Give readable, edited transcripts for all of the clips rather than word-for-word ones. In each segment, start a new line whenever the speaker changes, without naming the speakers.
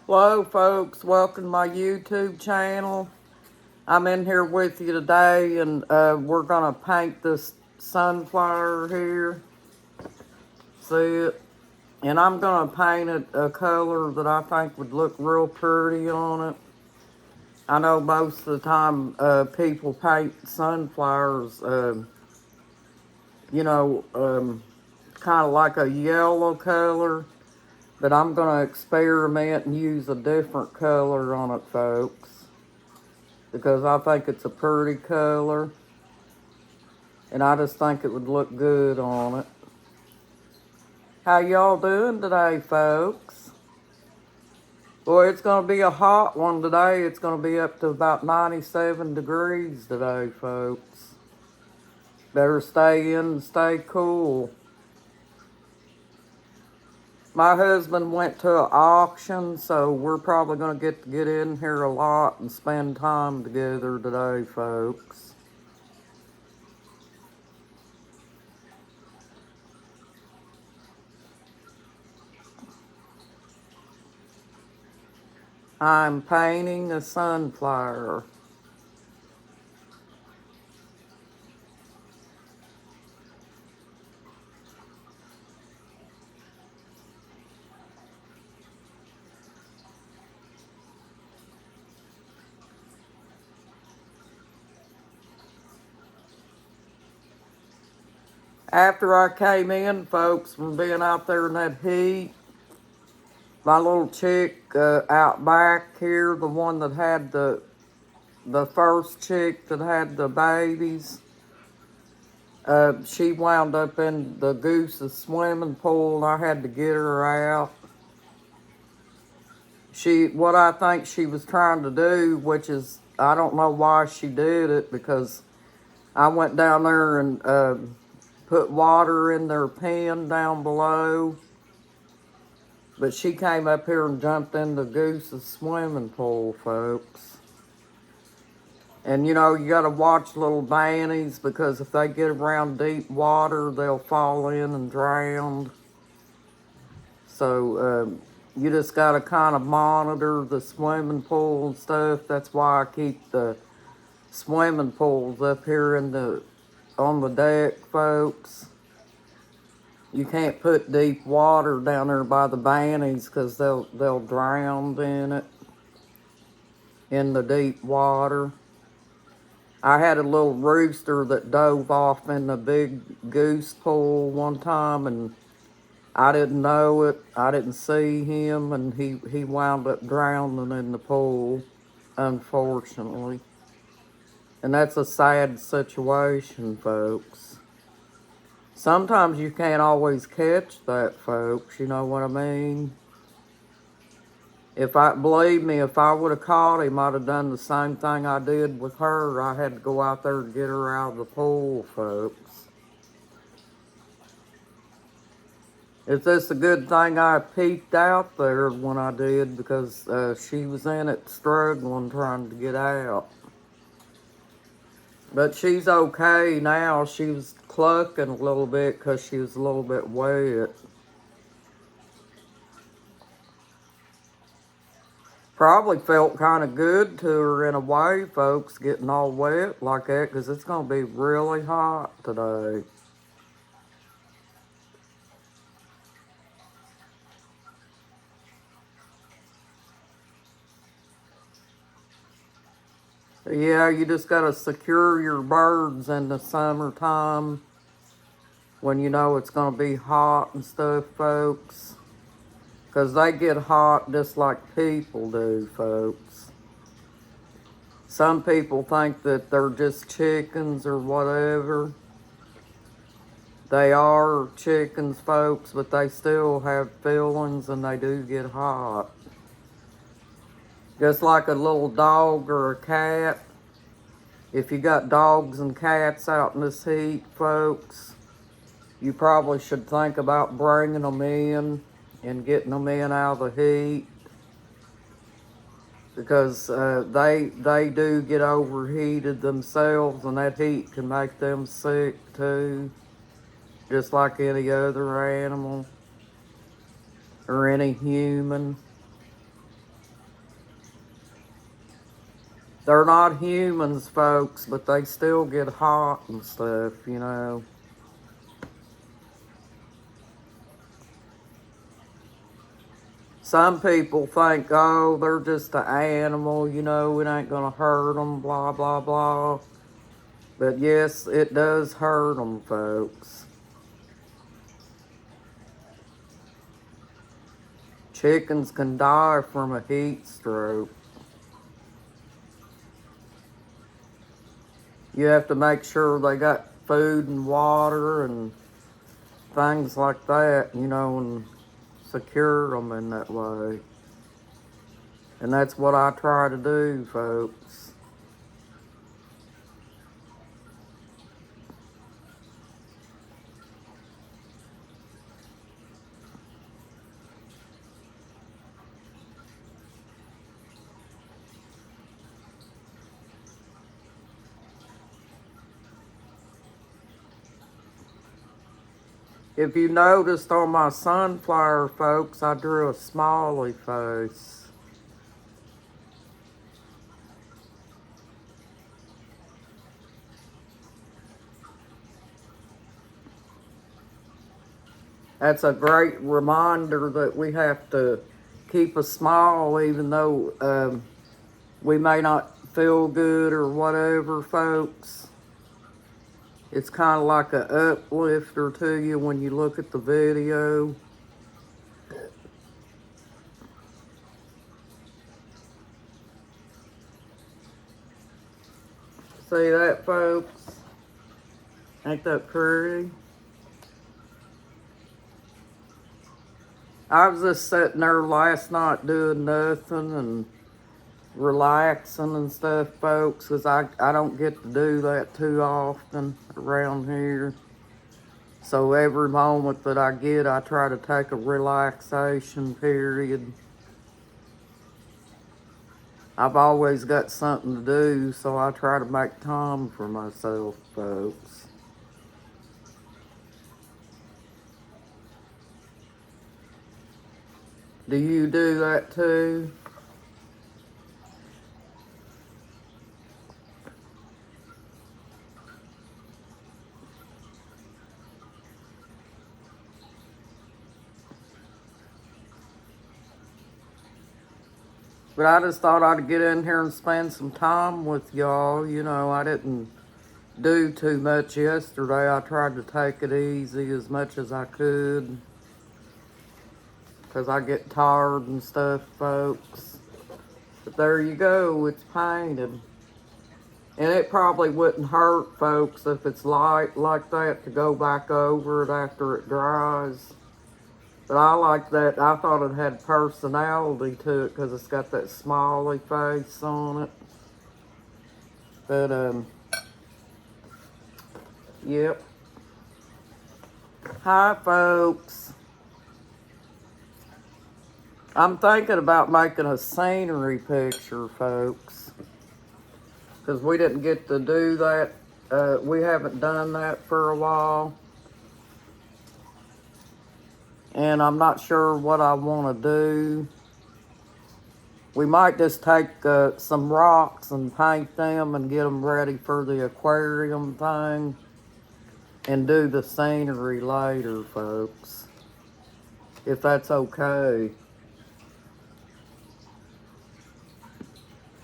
Hello, folks. Welcome to my YouTube channel. I'm in here with you today, and we're going to paint this sunflower here. See it? And I'm going to paint it a color that I think would look real pretty on it. I know most of the time people paint sunflowers, kind of like a yellow color. But I'm going to experiment and use a different color on it, folks, because I think it's a pretty color, and I just think it would look good on it. How y'all doing today, folks? Boy, it's going to be a hot one today. It's going to be up to about 97 degrees today, folks. Better stay in and stay cool. My husband went to an auction, so we're probably going to get in here a lot and spend time together today, folks. I'm painting a sunflower. After I came in, folks, from being out there in that heat, my little chick out back here, the one that had the first chick that had the babies, she wound up in the goose's swimming pool, and I had to get her out. What I think she was trying to do, which is, I don't know why she did it, because I went down there and put water in their pen down below. But she came up here and jumped in the goose's swimming pool, folks. And you know, you gotta watch little bannies, because if they get around deep water, they'll fall in and drown. So you just gotta kind of monitor the swimming pool and stuff. That's why I keep the swimming pools up here on the deck, folks. You can't put deep water down there by the bannies, because they'll drown in the deep water. I had a little rooster that dove off in the big goose pool one time, and I didn't know it. I didn't see him, and he wound up drowning in the pool, unfortunately. And that's a sad situation, folks. Sometimes you can't always catch that, folks, you know what I mean? Believe me, if I would have caught him, I'd have done the same thing I did with her. I had to go out there and get her out of the pool, folks. It's just a good thing I peeked out there when I did, because she was in it struggling trying to get out. But she's okay now. She was clucking a little bit because she was a little bit wet. Probably felt kind of good to her in a way, folks, getting all wet like that, because it's going to be really hot today. Yeah, you just got to secure your birds in the summertime when you know it's going to be hot and stuff, folks. Because they get hot just like people do, folks. Some people think that they're just chickens or whatever. They are chickens, folks, but they still have feelings, and they do get hot. Just like a little dog or a cat. If you got dogs and cats out in this heat, folks, you probably should think about bringing them in and getting them in out of the heat, because they do get overheated themselves, and that heat can make them sick too, just like any other animal or any human. They're not humans, folks, but they still get hot and stuff, you know. Some people think, oh, they're just an animal, you know, it ain't gonna hurt them, blah, blah, blah. But yes, it does hurt them, folks. Chickens can die from a heat stroke. You have to make sure they got food and water and things like that, you know, and secure them in that way. And that's what I try to do, folks. If you noticed on my sunflower, folks, I drew a smiley face. That's a great reminder that we have to keep a smile even though we may not feel good or whatever, folks. It's kind of like an uplifter to you when you look at the video. See that, folks? Ain't that pretty? I was just sitting there last night doing nothing and relaxing and stuff, folks, because I don't get to do that too often around here. So every moment that I get, I try to take a relaxation period. I've always got something to do, so I try to make time for myself, folks. Do you do that too? But I just thought I'd get in here and spend some time with y'all. You know, I didn't do too much yesterday. I tried to take it easy as much as I could. Because I get tired and stuff, folks. But there you go, it's painted. And it probably wouldn't hurt, folks, if it's light like that to go back over it after it dries. But I like that. I thought it had personality to it because it's got that smiley face on it. But, yep. Hi, folks. I'm thinking about making a scenery picture, folks. Because we didn't get to do that. We haven't done that for a while. And I'm not sure what I want to do. We might just take some rocks and paint them and get them ready for the aquarium thing. And do the scenery later, folks. If that's okay.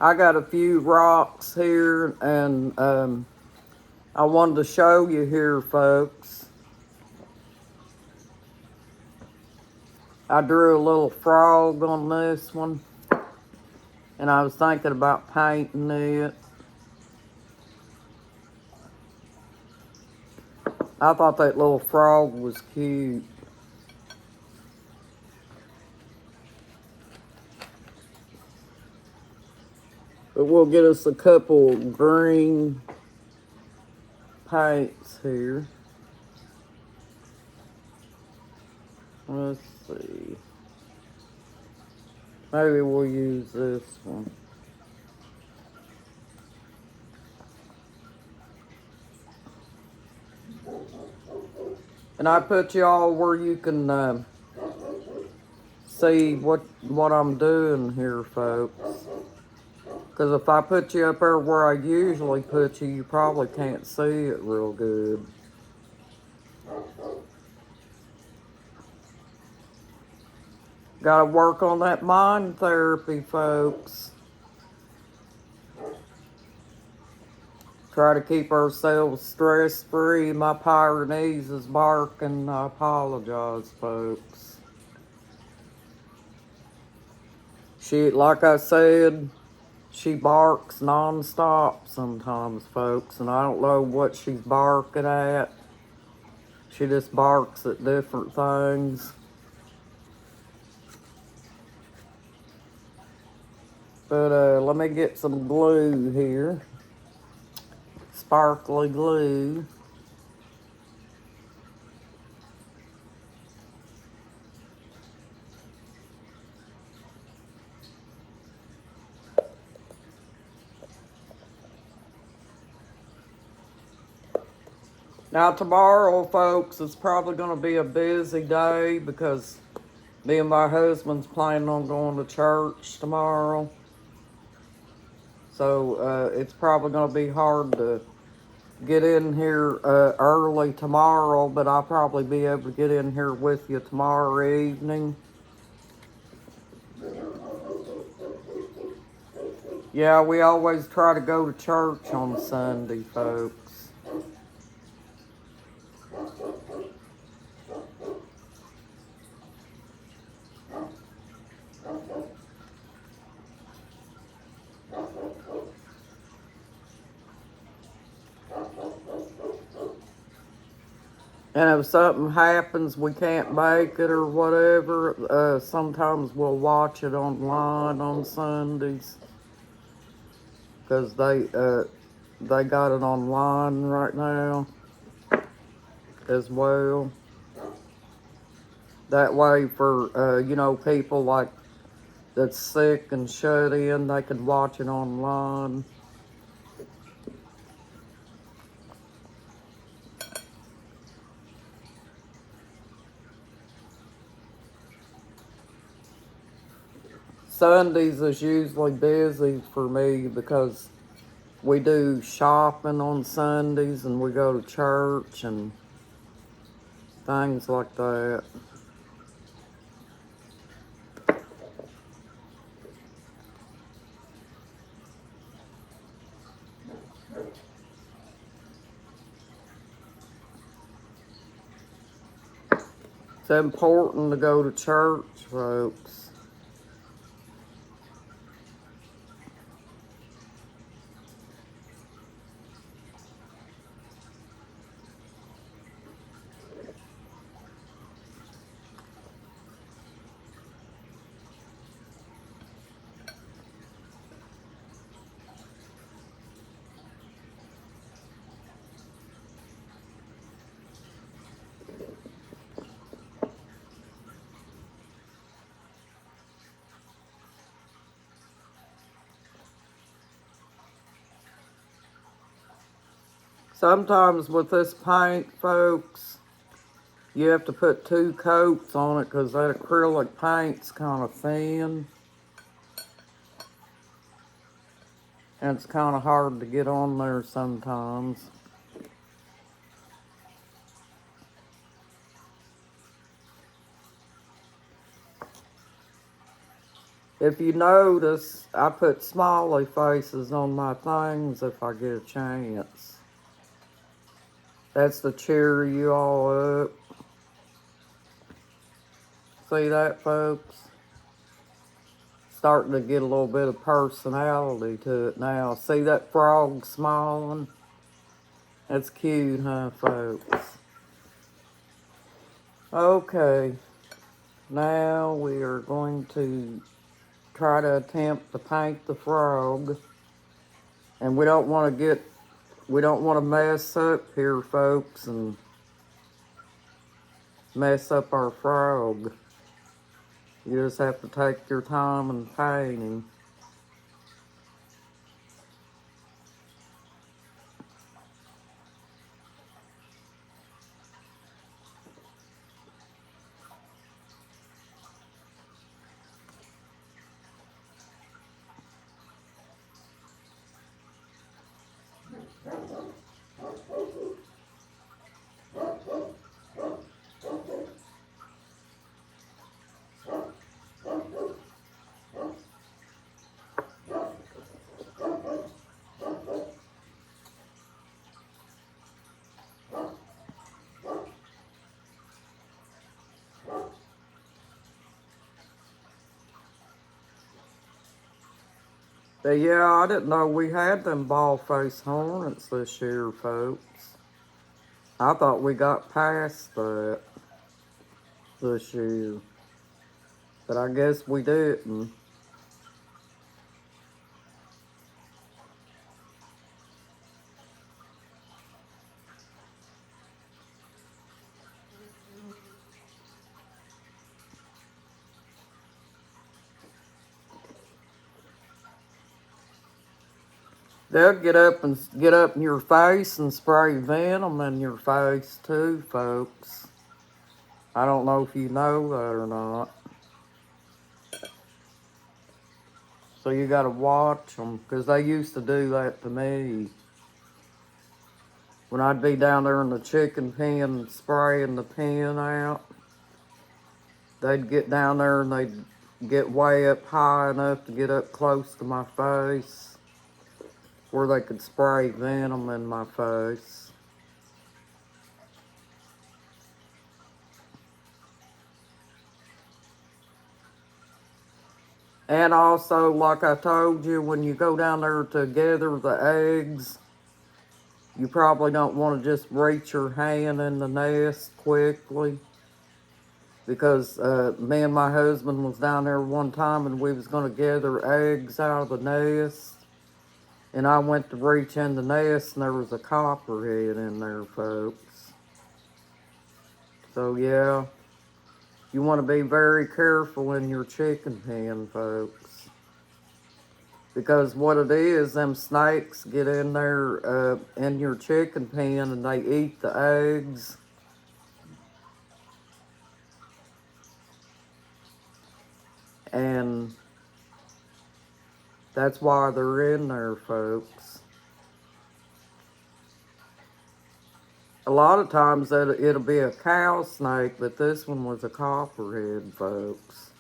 I got a few rocks here and I wanted to show you here, folks. I drew a little frog on this one, and I was thinking about painting it. I thought that little frog was cute. But we'll get us a couple green paints here. Let's see. Maybe we'll use this one. And I put y'all where you can see what I'm doing here, folks. Because if I put you up there where I usually put you, you probably can't see it real good. Gotta work on that mind therapy, folks. Try to keep ourselves stress-free. My Pyrenees is barking. I apologize, folks. Like I said, she barks non-stop sometimes, folks, and I don't know what she's barking at. She just barks at different things. But let me get some glue here. Sparkly glue. Now tomorrow, folks, it's probably going to be a busy day because me and my husband's planning on going to church tomorrow. So it's probably going to be hard to get in here early tomorrow, but I'll probably be able to get in here with you tomorrow evening. Yeah, we always try to go to church on Sunday, folks. And if something happens, we can't make it or whatever, sometimes we'll watch it online on Sundays. Because they got it online right now as well. That way for, people like that's sick and shut in, they can watch it online. Sundays is usually busy for me because we do shopping on Sundays and we go to church and things like that. It's important to go to church, folks. Sometimes with this paint, folks, you have to put 2 coats on it because that acrylic paint's kind of thin. And it's kind of hard to get on there sometimes. If you notice, I put smiley faces on my things if I get a chance. That's to cheer you all up. See that, folks? Starting to get a little bit of personality to it now. See that frog smiling? That's cute, huh, folks? Okay. Now we are going to try to attempt to paint the frog. And we don't want to mess up here, folks, and mess up our frog. You just have to take your time and paint him. But yeah, I didn't know we had them ball-faced hornets this year, folks. I thought we got past that this year, but I guess we didn't. They'll get up in your face and spray venom in your face too, folks. I don't know if you know that or not. So you gotta watch them, 'cause they used to do that to me. When I'd be down there in the chicken pen spraying the pen out, they'd get down there and they'd get way up high enough to get up close to my face where they could spray venom in my face. And also, like I told you, when you go down there to gather the eggs, you probably don't want to just reach your hand in the nest quickly, because me and my husband was down there one time and we was going to gather eggs out of the nest, and I went to reach in the nest and there was a copperhead in there, folks. So yeah, you want to be very careful in your chicken pen, folks. Because what it is, them snakes get in there in your chicken pen and they eat the eggs. And that's why they're in there, folks. A lot of times it'll be a cow snake, but this one was a copperhead, folks.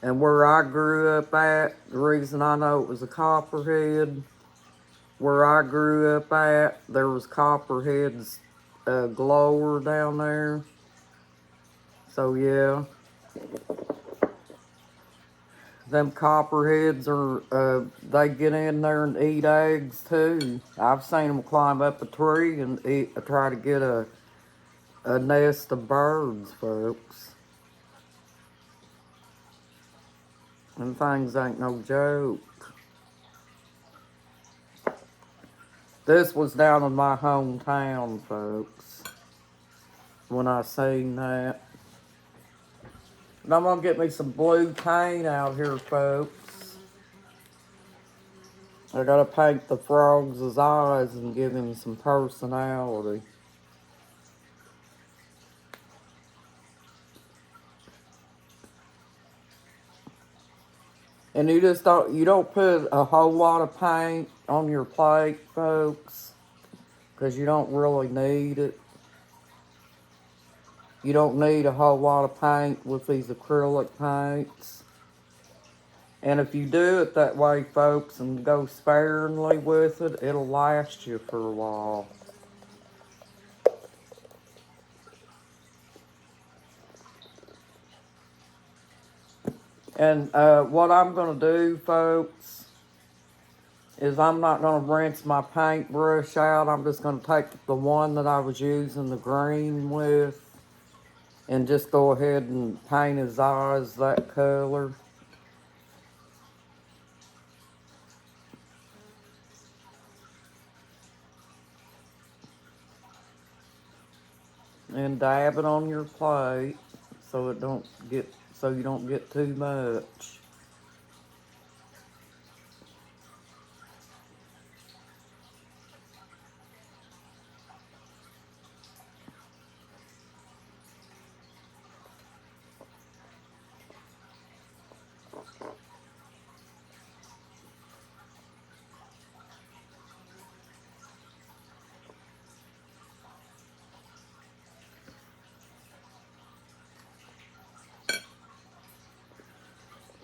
And where I grew up at, the reason I know it was a copperhead, where I grew up at, there was copperheads galore down there. So yeah, them copperheads they get in there and eat eggs too. I've seen them climb up a tree and try to get a nest of birds, folks. And things ain't no joke. This was down in my hometown, folks, when I seen that. And I'm gonna get me some blue paint out here, folks. I gotta paint the frogs' eyes and give him some personality. And you don't put a whole lot of paint on your plate, folks, because you don't really need it. You don't need a whole lot of paint with these acrylic paints. And if you do it that way, folks, and go sparingly with it, it'll last you for a while. And what I'm going to do, folks, is I'm not going to rinse my paintbrush out. I'm just going to take the one that I was using the green with and just go ahead and paint his eyes that color. And dab it on your plate so you don't get too much.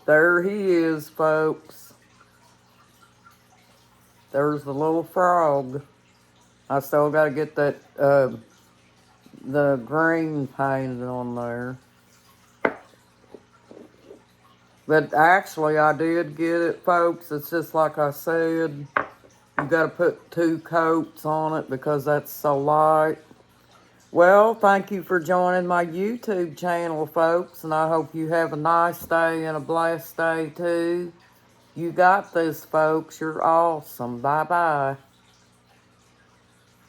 There he is, folks. There's the little frog. I still got to get that the green painted on there. But actually, I did get it, folks. It's just like I said. You got to put 2 coats on it because that's so light. Well, thank you for joining my YouTube channel, folks, and I hope you have a nice day and a blessed day, too. You got this, folks. You're awesome. Bye-bye.